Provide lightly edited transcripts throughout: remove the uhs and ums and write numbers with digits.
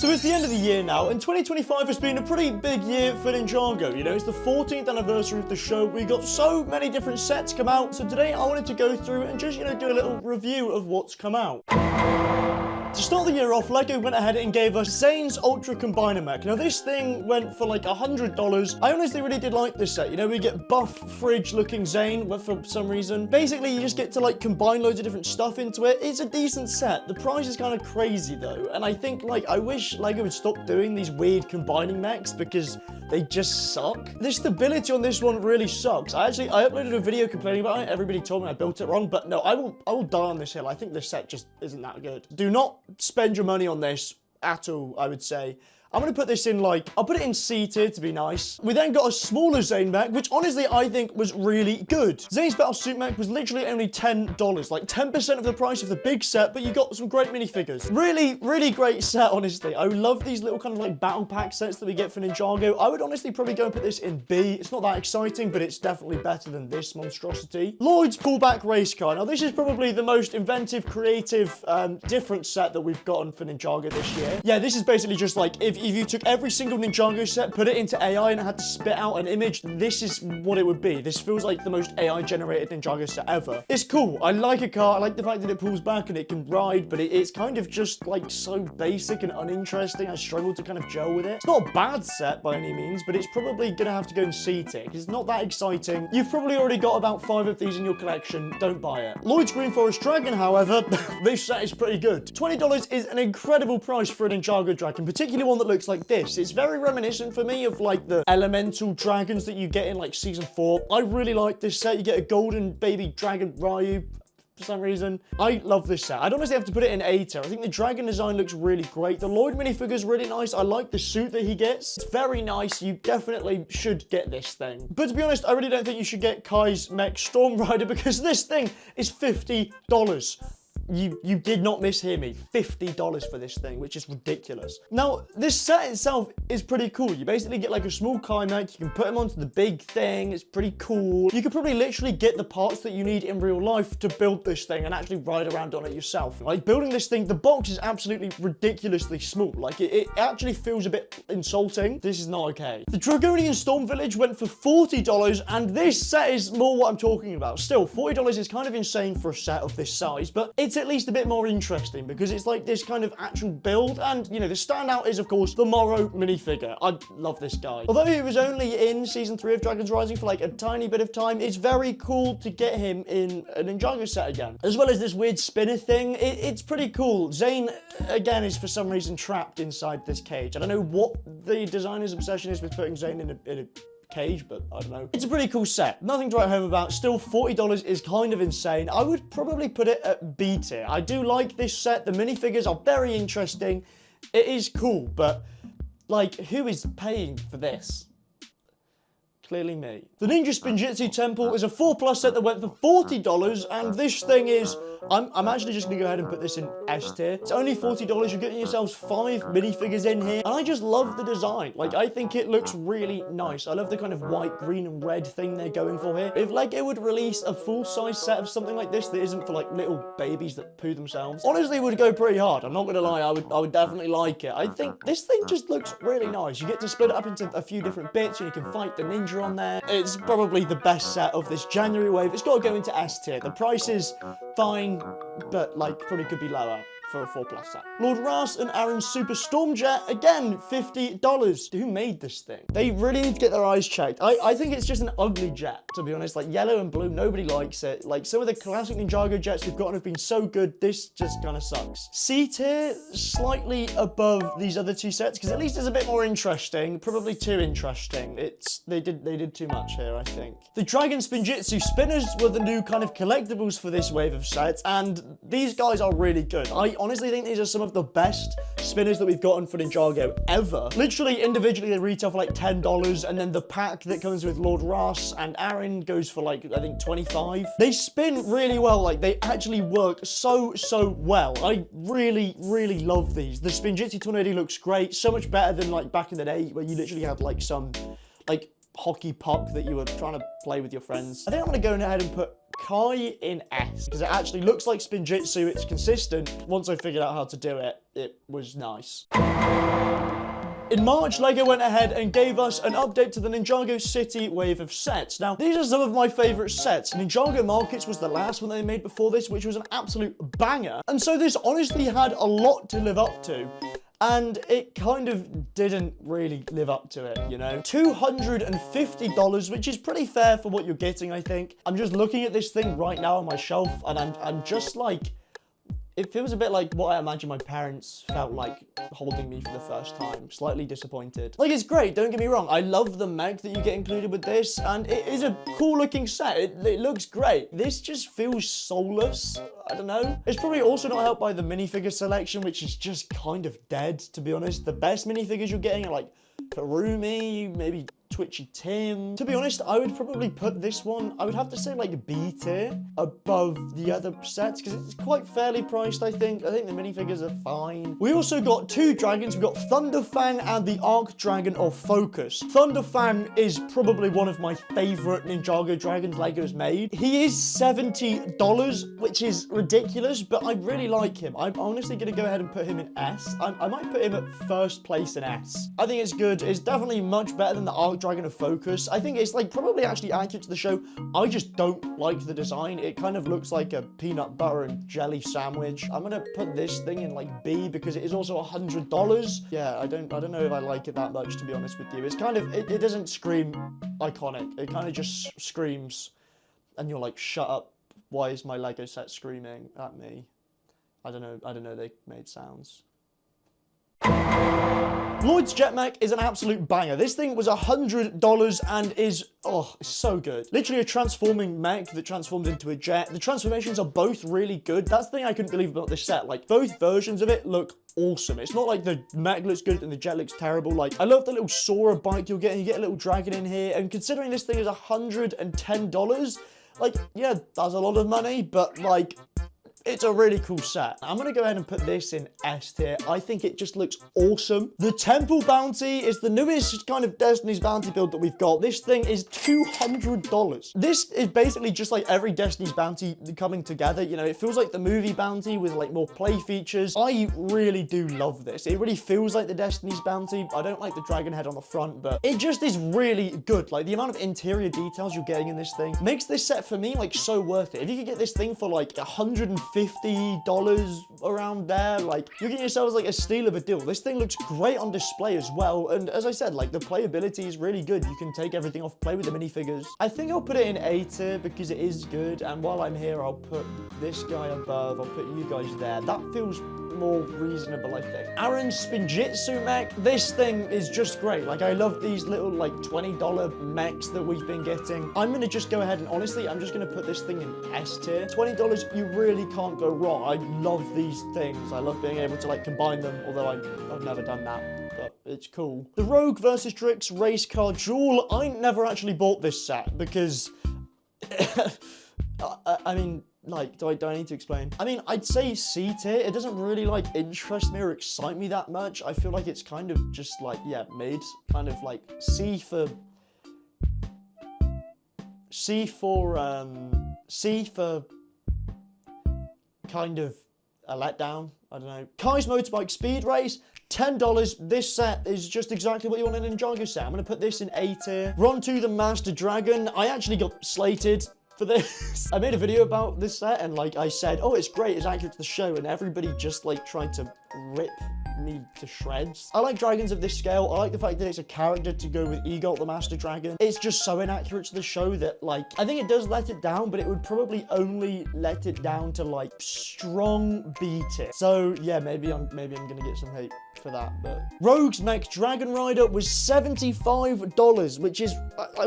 So it's the end of the year now, and 2025 has been a pretty big year for Ninjago. You know, it's the 14th anniversary of the show. We got so many different sets come out, so today I wanted to go through and just, do a little review of what's come out. To start the year off, LEGO went ahead and gave us Zane's Ultra Combiner Mech. Now, this thing went for like $100. I honestly really did like this set. You know, we get buff, fridge-looking Zane for some reason. Basically, you just get to like combine loads of different stuff into it. It's a decent set. The price is kind of crazy though, and I think I wish LEGO would stop doing these weird combining mechs because they just suck. The stability on this one really sucks. I uploaded a video complaining about it. Everybody told me I built it wrong, but no, I will die on this hill. I think this set just isn't that good. Do not spend your money on this at all, I would say. I'm going to put this in I'll put it in C tier to be nice. We then got a smaller Zane mech, which honestly I think was really good. Zane's Battle Suit mech was literally only $10, like 10% of the price of the big set, but you got some great minifigures. Really, really great set, honestly. I love these little kind of like battle pack sets that we get for Ninjago. I would honestly probably go and put this in B. It's not that exciting, but it's definitely better than this monstrosity. Lloyd's Pullback Race Car. Now, this is probably the most inventive, creative, different set that we've gotten for Ninjago this year. Yeah, this is basically just like, if you took every single Ninjago set, put it into AI, and it had to spit out an image, this is what it would be. This feels like the most AI-generated Ninjago set ever. It's cool. I like a car. I like the fact that it pulls back and it can ride, but it's kind of just like so basic and uninteresting. I struggle to kind of gel with it. It's not a bad set by any means, but it's probably gonna have to go in C tier because it's not that exciting. You've probably already got about 5 of these in your collection. Don't buy it. Lloyd's Green Forest Dragon, however, this set is pretty good. $20 is an incredible price for a Ninjago dragon, particularly one that looks like this. It's very reminiscent for me of like the elemental dragons that you get in like season 4. I really like this set. You get a golden baby dragon Ryu for some reason. I love this set. I'd honestly have to put it in A tier. I think the dragon design looks really great. The Lloyd minifigure is really nice. I like the suit that he gets. It's very nice. You definitely should get this thing. But to be honest, I really don't think you should get Kai's Mech Storm Rider because this thing is $50. You did not mishear me. $50 for this thing, which is ridiculous. Now, this set itself is pretty cool. You basically get like a small Kai mech. You can put him onto the big thing. It's pretty cool. You could probably literally get the parts that you need in real life to build this thing and actually ride around on it yourself. Like, building this thing, the box is absolutely ridiculously small. Like, it actually feels a bit insulting. This is not okay. The Dragonian Storm Village went for $40, and this set is more what I'm talking about. Still, $40 is kind of insane for a set of this size, but it's at least a bit more interesting because it's like this kind of actual build, and the standout is of course the Morrow minifigure. I love this guy. Although he was only in season 3 of Dragons Rising for like a tiny bit of time, it's very cool to get him in a Ninjago set again, as well as this weird spinner thing. It's pretty cool. Zane again is for some reason trapped inside this cage. I don't know what the designer's obsession is with putting Zane in a cage, but I don't know. It's a pretty cool set. Nothing to write home about. Still, $40 is kind of insane. I would probably put it at B tier. I do like this set. The minifigures are very interesting. It is cool, but like, who is paying for this? Clearly me. The Ninja Spinjitzu Temple is a 4+ set that went for $40, and this thing is... I'm actually just going to go ahead and put this in S tier. It's only $40. You're getting yourselves 5 minifigures in here, and I just love the design. Like, I think it looks really nice. I love the kind of white, green, and red thing they're going for here. If LEGO would release a full-size set of something like this that isn't for, like, little babies that poo themselves, honestly, it would go pretty hard. I'm not going to lie. I would definitely like it. I think this thing just looks really nice. You get to split it up into a few different bits, and you can fight the ninja on there. It's probably the best set of this January wave. It's got to go into S tier. The price is fine, but like probably could be lower for a 4+ set. Lord Ras and Aaron's Super Stormjet, again, $50. Who made this thing? They really need to get their eyes checked. I think it's just an ugly jet, to be honest. Like, yellow and blue, nobody likes it. Like, some of the classic Ninjago jets we've gotten have been so good, this just kind of sucks. C tier, slightly above these other 2 sets, because at least it's a bit more interesting. Probably too interesting. They did too much here, I think. The Dragon Spinjitzu Spinners were the new kind of collectibles for this wave of sets, and these guys are really good. I honestly think these are some of the best spinners that we've gotten for Ninjago ever. Literally, individually, they retail for like $10, and then the pack that comes with Lord Ras and Aaron goes for like, I think, $25. They spin really well. Like, they actually work so well. I really love these. The Spinjitzu Tornado looks great. So much better than like back in the day where you literally had like some like hockey puck that you were trying to play with your friends. I think I'm going to go ahead and put Kai in S, because it actually looks like Spinjitzu. It's consistent. Once I figured out how to do it, it was nice. In March, LEGO went ahead and gave us an update to the Ninjago City wave of sets. Now, these are some of my favorite sets. Ninjago Markets was the last one they made before this, which was an absolute banger. And so this honestly had a lot to live up to. And it kind of didn't really live up to it, you know? $250, which is pretty fair for what you're getting, I think. I'm just looking at this thing right now on my shelf, and I'm just like, it feels a bit like what I imagine my parents felt like holding me for the first time. Slightly disappointed. Like, it's great, don't get me wrong. I love the mech that you get included with this, and it is a cool looking set. It looks great. This just feels soulless. I don't know. It's probably also not helped by the minifigure selection, which is just kind of dead, to be honest. The best minifigures you're getting are like Harumi, maybe Twitchy Tim. To be honest, I would probably put this one, I would have to say like B tier above the other sets, because it's quite fairly priced, I think. I think the minifigures are fine. We also got two dragons. We've got Thunderfang and the Arc Dragon of Focus. Thunderfang is probably one of my favorite Ninjago dragons LEGO's made. He is $70, which is ridiculous, but I really like him. I'm honestly going to go ahead and put him in S. I might put him at first place in S. I think it's good. It's definitely much better than the Arc Dragon of Focus. I think it's like probably actually accurate to the show. I just don't like the design. It kind of looks like a peanut butter and jelly sandwich. I'm gonna put this thing in like B because it is also $100. Yeah, I don't know if I like it that much, to be honest with you. It's kind of, it doesn't scream iconic. It kind of just screams and you're like, shut up. Why is my LEGO set screaming at me? I don't know, they made sounds. Lloyd's Jet Mech is an absolute banger. This thing was $100 and is, oh, it's so good. Literally a transforming mech that transforms into a jet. The transformations are both really good. That's the thing I couldn't believe about this set. Like, both versions of it look awesome. It's not like the mech looks good and the jet looks terrible. Like, I love the little Sora bike you'll get, and you get a little dragon in here. And considering this thing is $110, like, yeah, that's a lot of money, but like, it's a really cool set. I'm gonna go ahead and put this in S tier. I think it just looks awesome. The Temple Bounty is the newest kind of Destiny's Bounty build that we've got. This thing is $200. This is basically just like every Destiny's Bounty coming together. You know, it feels like the movie Bounty with like more play features. I really do love this. It really feels like the Destiny's Bounty. I don't like the dragon head on the front, but it just is really good. Like, the amount of interior details you're getting in this thing makes this set for me like so worth it. If you could get this thing for like $150 around there, like, you're getting yourselves like a steal of a deal. This thing looks great on display as well, and as I said, like, the playability is really good. You can take everything off, play with the minifigures. I think I'll put it in A tier because it is good, and while I'm here, I'll put this guy above, I'll put you guys there. That feels more reasonable, I think. Aaron's Spinjitzu mech, this thing is just great. Like, I love these little like $20 mechs that we've been getting. I'm gonna just go ahead and honestly, I'm just gonna put this thing in S tier. $20, you really can't go wrong. I love these things. I love being able to like combine them, although I've never done that, but it's cool. The Rogue vs. Drix race car duel. I never actually bought this set because I mean, like, do I need to explain? I mean, I'd say C tier. It doesn't really like interest me or excite me that much. I feel like it's kind of just like, yeah, mid, kind of like C for kind of a letdown. I don't know. Kai's Motorbike Speed Race, $10. This set is just exactly what you want in a Ninjago set. I'm gonna put this in A tier. Rontu the Master Dragon. I actually got slated for this. I made a video about this set and like I said, oh, it's great, it's accurate to the show, and everybody just like tried to rip me to shreds. I like dragons of this scale. I like the fact that it's a character to go with Egot the Master Dragon. It's just so inaccurate to the show that like, I think it does let it down, but it would probably only let it down to like strong B tier. So yeah, maybe I'm gonna get some hate for that, but Rogue's Mech Dragon Rider was $75, which is,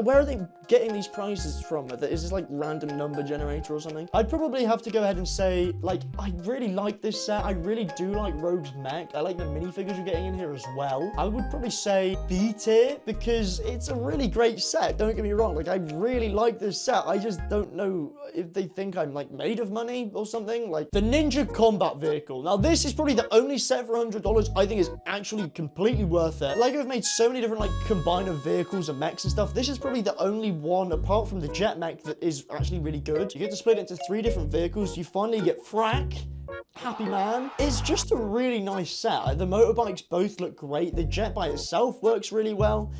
where are they getting these prices from? Is this like random number generator or something? I'd probably have to go ahead and say, like, I really like this set. I really do like Rogue's Mech. I like the minifigures you're getting in here as well. I would probably say B tier because it's a really great set. Don't get me wrong. Like, I really like this set. I just don't know if they think I'm like made of money or something. Like the Ninja Combat Vehicle. Now, this is probably the only set for $100 I think think is actually completely worth it. LEGO have made so many different, like, combiner vehicles and mechs and stuff. This is probably the only one, apart from the jet mech, that is actually really good. You get to split it into 3 different vehicles. You finally get Frack. Happy Man. It's just a really nice set. Like, the motorbikes both look great. The jet by itself works really well.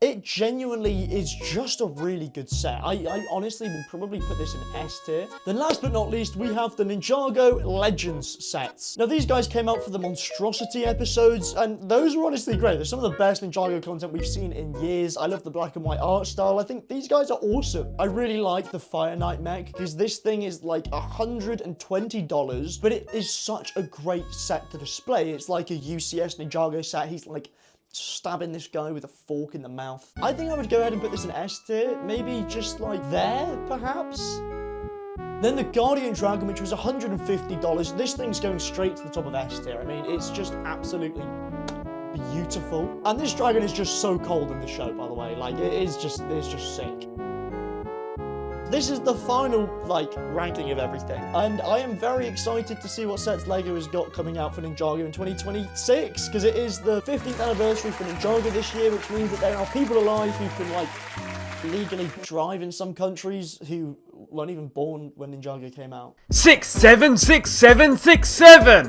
It genuinely is just a really good set. I honestly will probably put this in S tier. Then last but not least, we have the Ninjago Legends sets. Now, these guys came out for the Monstrosity episodes, and those were honestly great. They're some of the best Ninjago content we've seen in years. I love the black and white art style. I think these guys are awesome. I really like the Fire Knight mech, because this thing is like $120, but it is such a great set to display. It's like a UCS Ninjago set. He's like stabbing this guy with a fork in the mouth. I think I would go ahead and put this in S tier. Maybe just like there, perhaps? Then the Guardian Dragon, which was $150. This thing's going straight to the top of S tier. I mean, it's just absolutely beautiful. And this dragon is just so cold in the show, by the way. Like, it's just sick. This is the final, like, ranking of everything. And I am very excited to see what sets LEGO has got coming out for Ninjago in 2026, because it is the 15th anniversary for Ninjago this year, which means that there are people alive who can, like, legally drive in some countries who weren't even born when Ninjago came out. 676767!